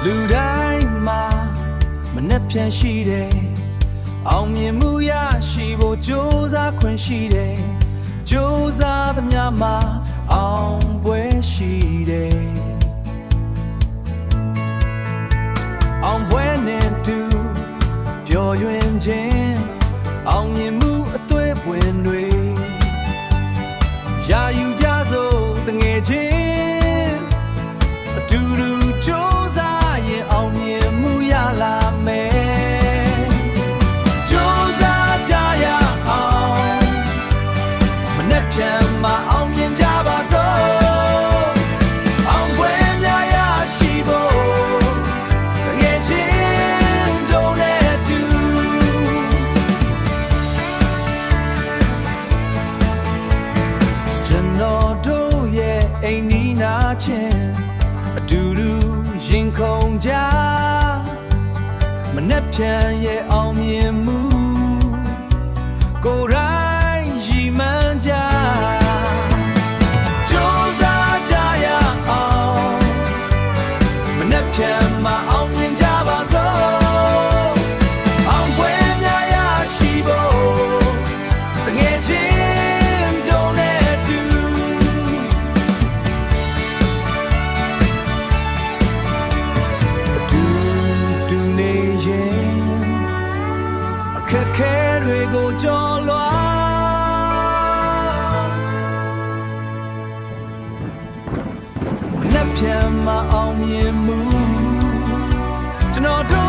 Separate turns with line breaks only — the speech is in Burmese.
လူတိုင်းမှာမနှက်ပြန်ရှိတယ်အောင်မြင်မှုရရှိဖို့ကြိုးစားခွင့်ရှိတယ်ကြိုးစားသမျှမှာအောင်ပွဲရှိတယ်အောင်ပွဲနဲ့တူပျော်ရွှင်ခြင်းအောင်မြင်မှုအသွေးပွင့်တွေရာယူကြစို့တငယ်ချင်းအတူတူကြိုးစားရင်အောင်မြင်မှုရလာမယ်ကြိုးစားကြရအောင်မနဲ့ပြန်မအောင်မြင်ကြပါစို့အောင်ပွဲများရရှိဖို့တငယ်ချင်းတို့နဲ့တူကျွန်တော်တို့ရဲ့အိမ်နီးနားချင်းအတူတူရင်ခုန်ကြမနဲ့ပြန်ရဲ့အောင်မြင်မှုကိုယ်တိုင်ရည်မှန်းကြကြိုးစားကြရအောင်မနဲ့ပြန်မအောင်မြင်ကြပါစို့အောင်ပွဲများရရှိဖို့တငယ်ချင်းတို့နဲ့တူတူနေရင်အခက်ခဲတွေကိုကျော်လွှာမနှက်ပြန်မအောင်မြင်မှုကျွန်တော်တို့